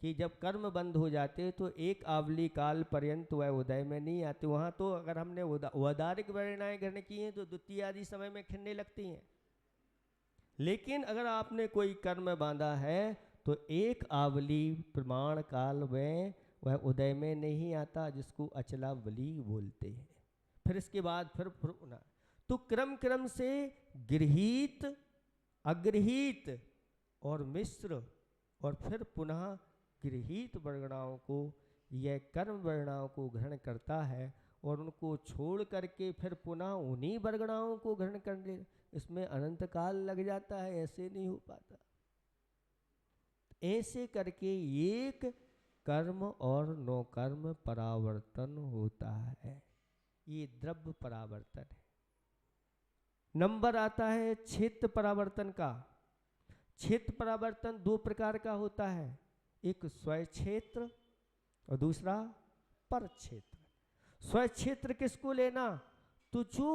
कि जब कर्म बंद हो जाते तो एक आवली काल पर्यंत वह उदय में नहीं आते। वहाँ तो अगर हमने औदारिक वर्णाएं ग्रहण की हैं तो द्वितीय आदि समय में खिलने लगती हैं, लेकिन अगर आपने कोई कर्म बांधा है तो एक आवली प्रमाण काल में वह उदय में नहीं आता, जिसको अचलावली बोलते हैं। फिर इसके बाद फिर तो क्रम क्रम से गृहीत, अगृहीत और मिश्र और फिर पुनः गृहीत वर्गणाओं को, यह कर्म वर्गणाओं को ग्रहण करता है और उनको छोड़ करके फिर पुनः उन्हीं वर्गणाओं को ग्रहण करने, इसमें अनंत काल लग जाता है, ऐसे नहीं हो पाता। ऐसे करके एक कर्म और नो कर्म परावर्तन होता है, ये द्रव्य परावर्तन है। नंबर आता है क्षेत्र परावर्तन का। क्षेत्र परावर्तन दो प्रकार का होता है, एक स्वक्षेत्र और दूसरा पर क्षेत्र। स्वक्षेत्र किसको लेना, तो जो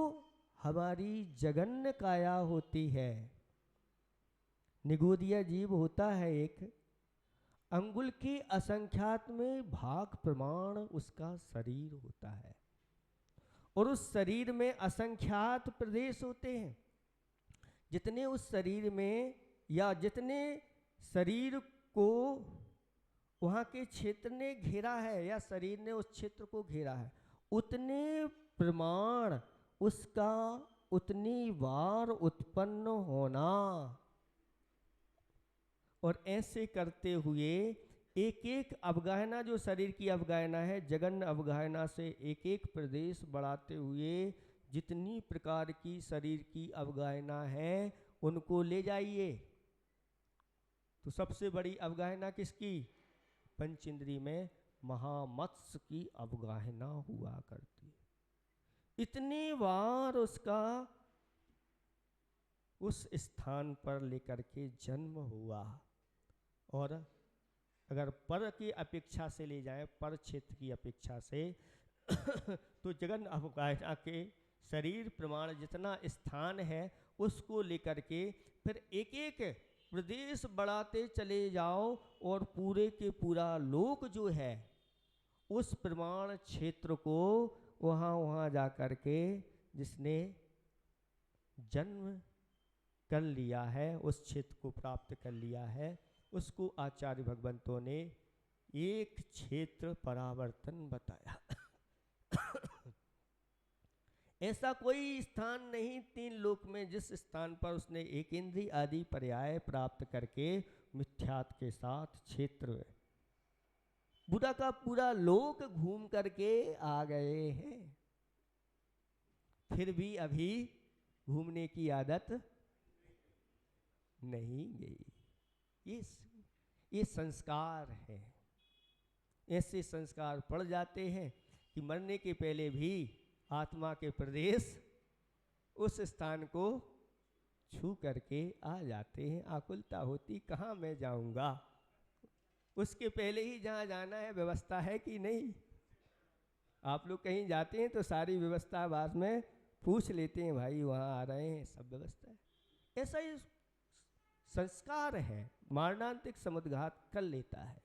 हमारी जगन्य काया होती है, निगोदिया जीव होता है एक, अंगुल के असंख्यात में भाग प्रमाण उसका शरीर होता है, और उस शरीर में असंख्यात प्रदेश होते हैं। जितने उस शरीर में या जितने शरीर को वहाँ के क्षेत्र ने घेरा है या शरीर ने उस क्षेत्र को घेरा है, उतने प्रमाण उसका उतनी बार उत्पन्न होना। और ऐसे करते हुए एक एक अवगाहना, जो शरीर की अवगाहना है, जगन्य अवगाहना से एक एक प्रदेश बढ़ाते हुए जितनी प्रकार की शरीर की अवगाहना है उनको ले जाइए। तो सबसे बड़ी अवगाहना किसकी, पंच इंद्रिय में महामत्स्य की अवगाहना हुआ करती है। इतनी बार उसका उस स्थान पर लेकर के जन्म हुआ। और अगर पर की अपेक्षा से ले जाए, पर क्षेत्र की अपेक्षा से तो जगन अवगाहना के शरीर प्रमाण जितना स्थान है उसको लेकर के फिर एक एक प्रदेश बढ़ाते चले जाओ, और पूरे के पूरा लोक जो है उस प्रमाण क्षेत्र को वहाँ जा कर के जिसने जन्म कर लिया है, उस क्षेत्र को प्राप्त कर लिया है, उसको आचार्य भगवंतों ने एक क्षेत्र परावर्तन बताया। ऐसा कोई स्थान नहीं तीन लोक में जिस स्थान पर उसने एक इंद्रिय आदि पर्याय प्राप्त करके मिथ्यात के साथ क्षेत्र पूरा का पूरा लोक घूम करके आ गए हैं, फिर भी अभी घूमने की आदत नहीं गई। ये संस्कार है। ऐसे संस्कार पड़ जाते हैं कि मरने के पहले भी आत्मा के प्रदेश उस स्थान को छू करके आ जाते हैं। आकुलता होती कहाँ मैं जाऊंगा, उसके पहले ही जहाँ जाना है व्यवस्था है कि नहीं। आप लोग कहीं जाते हैं तो सारी व्यवस्था बाद में पूछ लेते हैं, भाई वहाँ आ रहे हैं, सब व्यवस्था है। ऐसा ही संस्कार है, मारणांतिक समुद्घात कर लेता है।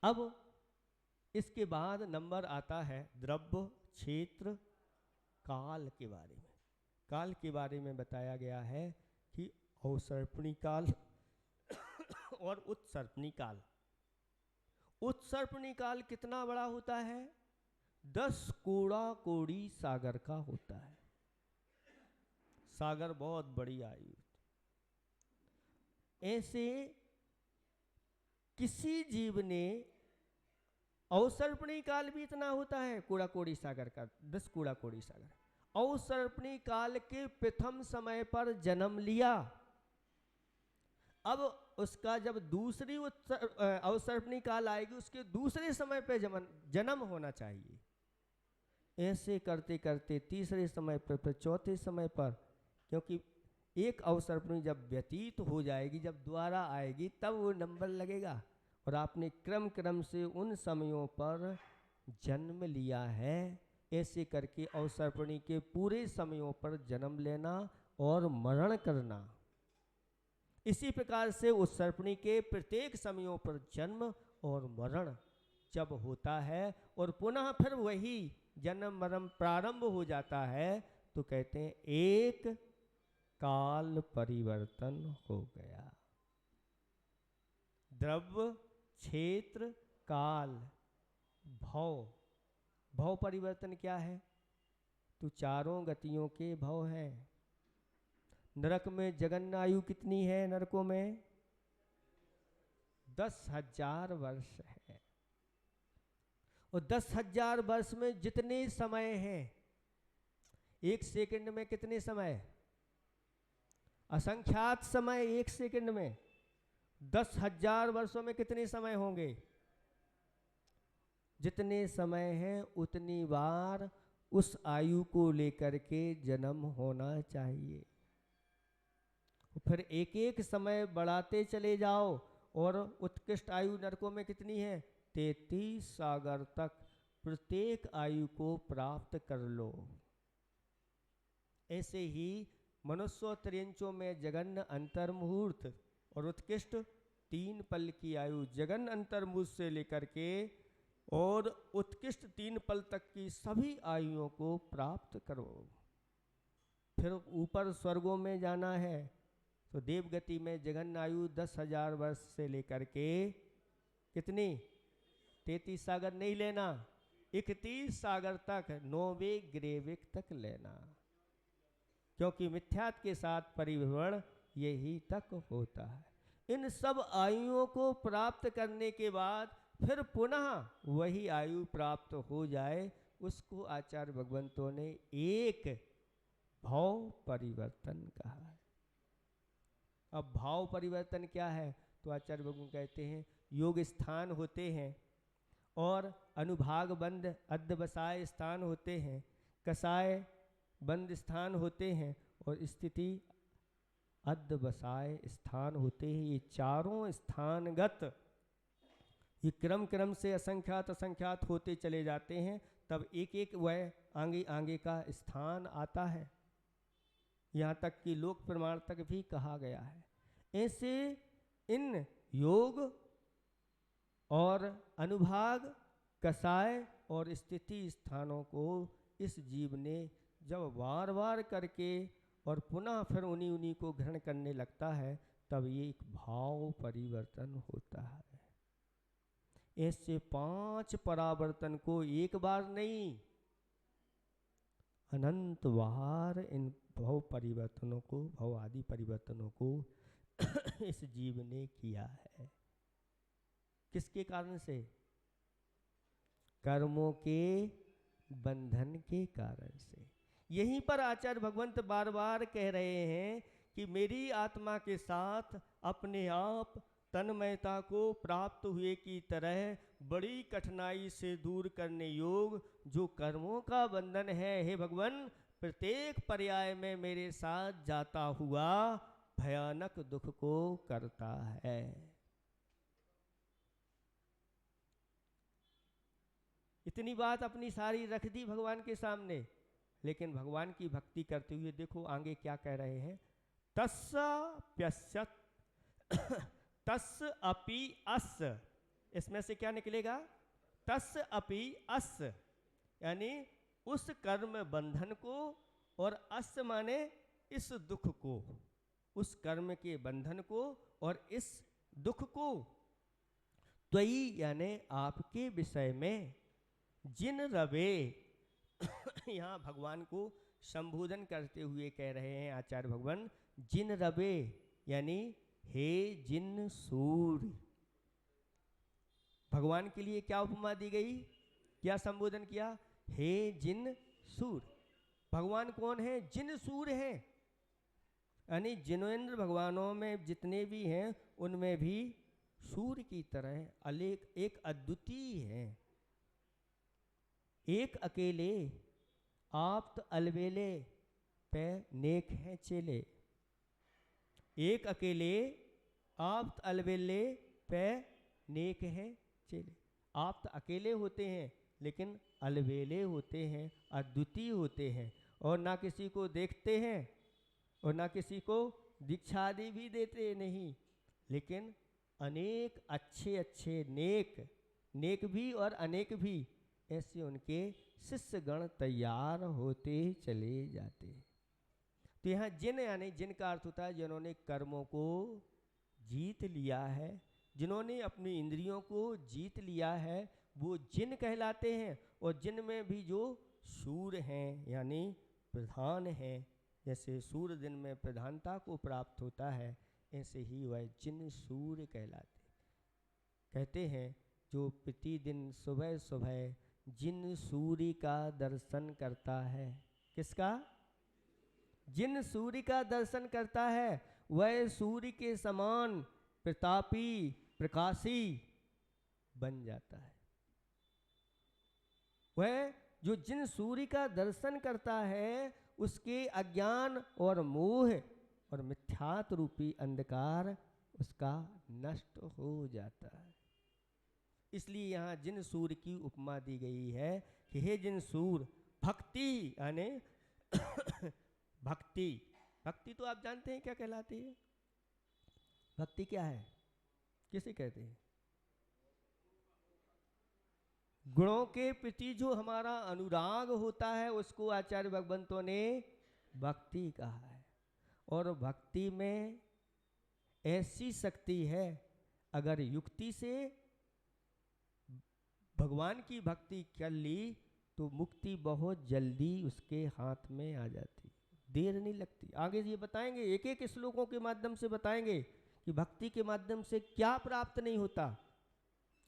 अब इसके बाद नंबर आता है द्रव्य क्षेत्र काल के बारे में। काल के बारे में बताया गया है कि अवसर्पणी काल और उत्सर्पणी काल। उत्सर्पणी काल कितना बड़ा होता है, 10 कोड़ा कोड़ी सागर का होता है। सागर बहुत बड़ी आयु। ऐसे किसी जीव ने, अवसर्पणी काल भी इतना होता है कूड़ा कोड़ी सागर का, 10 कूड़ा कोड़ी सागर, अवसर्पणी काल के प्रथम समय पर जन्म लिया। अब उसका जब दूसरी अवसर्पणी काल आएगी उसके दूसरे समय पे जन्म होना चाहिए। ऐसे करते करते तीसरे समय पर, फिर चौथे समय पर, क्योंकि एक अवसर्पणी जब व्यतीत हो जाएगी, जब दोबारा आएगी तब वो नंबर लगेगा। और आपने क्रम क्रम से उन समयों पर जन्म लिया है। ऐसे करके अवसर्पणी के पूरे समयों पर जन्म लेना और मरण करना। इसी प्रकार से उत्सर्पणी के प्रत्येक समयों पर जन्म और मरण जब होता है और पुनः फिर वही जन्म मरण प्रारंभ हो जाता है, तो कहते हैं एक काल परिवर्तन हो गया। द्रव्य, क्षेत्र, काल, भव। भव परिवर्तन क्या है? तो चारों गतियों के भव हैं। नरक में जगन आयु कितनी है? नरकों में 10,000 वर्ष है। और 10,000 वर्ष में जितने समय हैं, एक सेकंड में कितने समय? असंख्यात समय एक सेकंड में। 10,000 वर्षों में कितने समय होंगे? जितने समय हैं उतनी बार उस आयु को लेकर के जन्म होना चाहिए। फिर एक एक समय बढ़ाते चले जाओ और उत्कृष्ट आयु नरकों में कितनी है? 33 सागर तक प्रत्येक आयु को प्राप्त कर लो। ऐसे ही मनुष्योत्तरियंचों में जगन अंतर्मुहूर्त और उत्कृष्ट 3 पल की आयु, जगन अंतर्मुहूर्त से लेकर के और उत्कृष्ट 3 पल तक की सभी आयुओं को प्राप्त करो। फिर ऊपर स्वर्गों में जाना है तो देवगति में जगन आयु 10,000 वर्ष से लेकर के कितनी? 33 सागर नहीं लेना, 31 सागर तक, 9वें ग्रेविक तक लेना, क्योंकि मिथ्यात्व के साथ परिभ्रमण यही तक होता है। इन सब आयुओं को प्राप्त करने के बाद फिर पुनः वही आयु प्राप्त हो जाए, उसको आचार्य भगवंतों ने एक भाव परिवर्तन कहा है। अब भाव परिवर्तन क्या है? तो आचार्य भगवान कहते हैं योग स्थान होते हैं और अनुभाग बंद अध्यवसाय स्थान होते हैं, कसाय बंद स्थान होते हैं और स्थिति अध्यवसाय स्थान होते हैं। ये चारों स्थानगत ये क्रम क्रम से असंख्यात असंख्यात होते चले जाते हैं, तब एक एक वह आगे आगे का स्थान आता है। यहाँ तक कि लोक प्रमाण तक भी कहा गया है। ऐसे इन योग और अनुभाग, कसाय और स्थिति स्थानों को इस जीव ने जब बार बार करके और पुनः फिर उन्हीं उन्हीं को ग्रहण करने लगता है, तब ये एक भाव परिवर्तन होता है। ऐसे 5 परावर्तन को एक बार नहीं, अनंत बार इन भव परिवर्तनों को, भव आदि परिवर्तनों को इस जीव ने किया है। किसके कारण से? कर्मों के बंधन के कारण से। यहीं पर आचार्य भगवंत बार बार कह रहे हैं कि मेरी आत्मा के साथ अपने आप तन्मयता को प्राप्त हुए की तरह बड़ी कठिनाई से दूर करने योग जो कर्मों का बंधन है, हे भगवान, प्रत्येक पर्याय में मेरे साथ जाता हुआ भयानक दुख को करता है। इतनी बात अपनी सारी रख दी भगवान के सामने, लेकिन भगवान की भक्ति करते हुए देखो आगे क्या कह रहे हैं। तस्प्यस्यत् तस् अपि अस्, इसमें से क्या निकलेगा? तस् अपि अस्, यानी उस कर्म बंधन को, और अस् माने इस दुख को, उस कर्म के बंधन को और इस दुख को, त्वयि यानी आपके विषय में, जिन रवे यहाँ भगवान को संबोधन करते हुए कह रहे हैं आचार्य भगवान, जिन रवे यानी हे जिन सूर्य, भगवान के लिए क्या उपमा दी गई, क्या संबोधन किया, हे जिन सूर। भगवान कौन है, जिन सूर हैं, यानी जिनेंद्र भगवानों में जितने भी हैं उनमें भी सूर्य की तरह अलेख एक अद्वितीय है। एक अकेले आप तो अलबेले पे नेक हैं चेले। एक अकेले आप तो अलबेले पे नेक हैं चेले। आप तो अकेले होते हैं लेकिन अलबेले होते हैं, अद्वितीय होते हैं, और ना किसी को देखते हैं और ना किसी को दीक्षा आदि भी देते नहीं, लेकिन अनेक अच्छे अच्छे नेक भी और अनेक भी ऐसे उनके शिष्य गण तैयार होते चले जाते। तो यहाँ जिन यानी जिन का अर्थ होता है जिन्होंने कर्मों को जीत लिया है, जिन्होंने अपनी इंद्रियों को जीत लिया है, वो जिन कहलाते हैं। और जिन में भी जो सूर हैं यानी प्रधान हैं, जैसे सूर्य दिन में प्रधानता को प्राप्त होता है, ऐसे ही वह जिन सूर्य कहलाते। कहते हैं जो प्रतिदिन सुबह सुबह जिन सूर्य का दर्शन करता है, किसका, जिन सूर्य का दर्शन करता है, वह सूर्य के समान प्रतापी प्रकाशी बन जाता है। वह जो जिन सूर्य का दर्शन करता है उसके अज्ञान और मोह और मिथ्यात्व रूपी अंधकार उसका नष्ट हो जाता है। इसलिए यहाँ जिन सूर्य की उपमा दी गई है कि हे जिन सूर्य, भक्ति यानी भक्ति तो आप जानते हैं क्या कहलाती है। भक्ति क्या है, किसे कहते हैं, गुणों के प्रति जो हमारा अनुराग होता है उसको आचार्य भगवंतों ने भक्ति कहा है। और भक्ति में ऐसी शक्ति है, अगर युक्ति से भगवान की भक्ति कर ली तो मुक्ति बहुत जल्दी उसके हाथ में आ जाती, देर नहीं लगती। आगे ये बताएंगे, एक एक श्लोकों के माध्यम से बताएंगे कि भक्ति के माध्यम से क्या प्राप्त नहीं होता,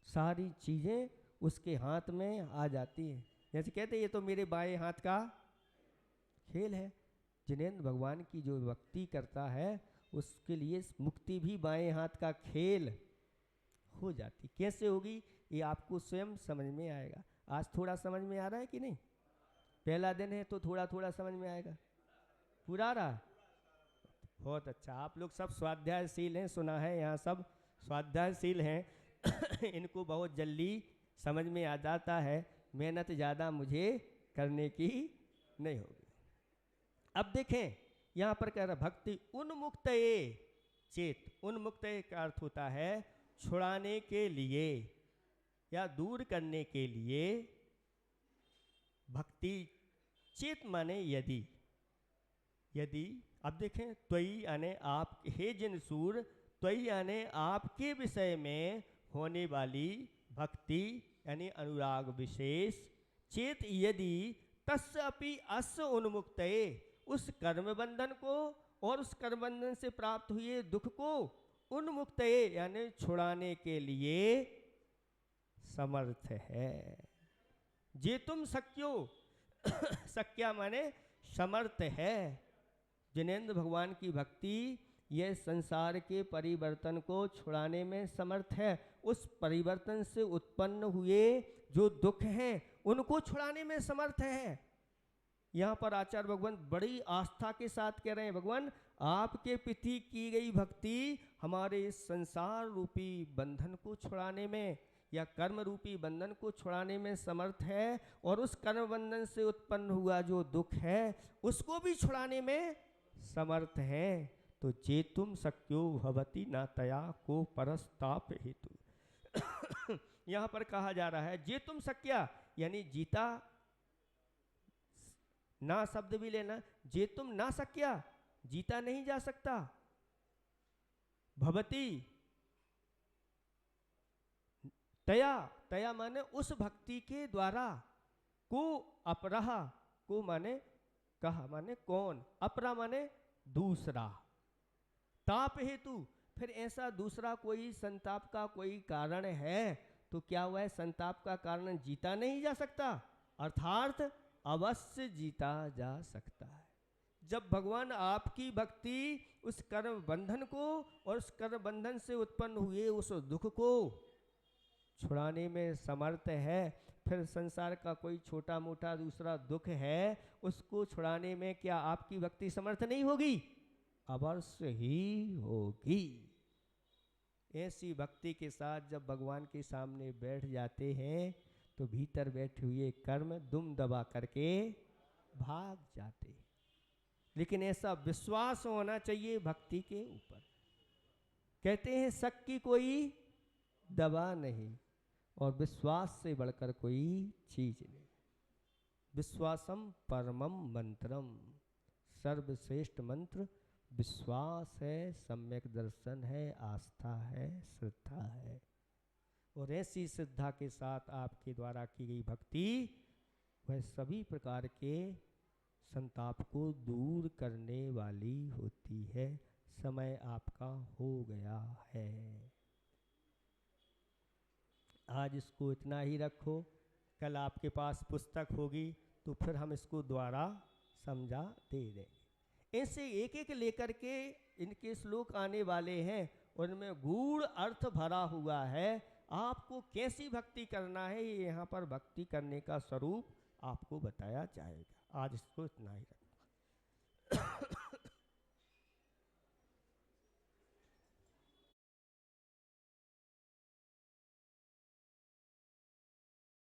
सारी चीजें उसके हाथ में आ जाती है। जैसे कहते ये तो मेरे बाएं हाथ का खेल है। जिनेंद्र भगवान की जो भक्ति करता है उसके लिए मुक्ति भी बाएं हाथ का खेल हो जाती। कैसे होगी ये आपको स्वयं समझ में आएगा। आज थोड़ा समझ में आ रहा है कि नहीं, पहला दिन है तो थोड़ा थोड़ा समझ में आएगा, पूरा आ रहा, बहुत अच्छा। आप लोग सब स्वाध्यायशील हैं, सुना है यहाँ सब स्वाध्यायशील हैं इनको बहुत जल्दी समझ में आ जाता है, मेहनत ज़्यादा मुझे करने की नहीं होगी। अब देखें यहाँ पर कह रहा भक्ति उन्मुक्त चेत। उन्मुक्त का अर्थ होता है छुड़ाने के लिए या दूर करने के लिए। भक्ति चेत माने यदि, यदि अब देखें त्वयि यानी आप, हे जिन सूर, त्वयि यानी आपके विषय में होने वाली भक्ति यानी अनुराग विशेष। चेत यदि तस्य अपि अस्य उन्मुक्त, उस कर्म बंधन को और उस कर्म बंधन से प्राप्त हुए दुख को उन्मुक्त यानी छुड़ाने के लिए समर्थ है। जे तुम शक्यो शक्या माने समर्थ है। जिनेंद्र भगवान की भक्ति यह संसार के परिवर्तन को छुड़ाने में समर्थ है। उस परिवर्तन से उत्पन्न हुए जो दुख हैं उनको छुड़ाने में समर्थ है। यहाँ पर आचार्य भगवान बड़ी आस्था के साथ कह रहे हैं, भगवान आपके प्रति की गई भक्ति हमारे संसार रूपी बंधन को छुड़ाने में या कर्म रूपी बंधन को छुड़ाने में समर्थ है, और उस कर्म बंधन से उत्पन्न हुआ जो दुख है उसको भी छुड़ाने में समर्थ है। तो चेतुम शक्यो भवति न तया को परस्ताप हेतु यहाँ पर कहा जा रहा है जे तुम शक्या यानी जीता, ना शब्द भी लेना, जे तुम ना शक्या जीता नहीं जा सकता। भवती तया, तया माने उस भक्ति के द्वारा, को अपरहा, को माने कहा माने कौन, अपरा माने दूसरा, ताप हेतु फिर ऐसा दूसरा कोई संताप का कोई कारण है तो क्या वह संताप का कारण जीता नहीं जा सकता? अर्थात अवश्य जीता जा सकता है। जब भगवान आपकी भक्ति उस कर्म बंधन को और उस कर्म बंधन से उत्पन्न हुए उस दुख को छुड़ाने में समर्थ है, फिर संसार का कोई छोटा मोटा दूसरा दुख है उसको छुड़ाने में क्या आपकी भक्ति समर्थ नहीं होगी? अवश्य ही होगी। ऐसी भक्ति के साथ जब भगवान के सामने बैठ जाते हैं तो भीतर बैठे हुए कर्म दुम दबा करके भाग जाते हैं। लेकिन ऐसा विश्वास होना चाहिए भक्ति के ऊपर। कहते हैं शक की कोई दवा नहीं और विश्वास से बढ़कर कोई चीज नहीं। विश्वासम परमम मंत्रम, सर्वश्रेष्ठ मंत्र विश्वास है, सम्यक दर्शन है, आस्था है, श्रद्धा है। और ऐसी श्रद्धा के साथ आपके द्वारा की गई भक्ति वह सभी प्रकार के संताप को दूर करने वाली होती है। समय आपका हो गया है, आज इसको इतना ही रखो। कल आपके पास पुस्तक होगी तो फिर हम इसको दोबारा समझा दे देंगे। ऐसे एक एक लेकर के इनके श्लोक आने वाले हैं, उनमें गूढ़ अर्थ भरा हुआ है। आपको कैसी भक्ति करना है, ये यहाँ पर भक्ति करने का स्वरूप आपको बताया जाएगा। आज इसको इतना ही रखें।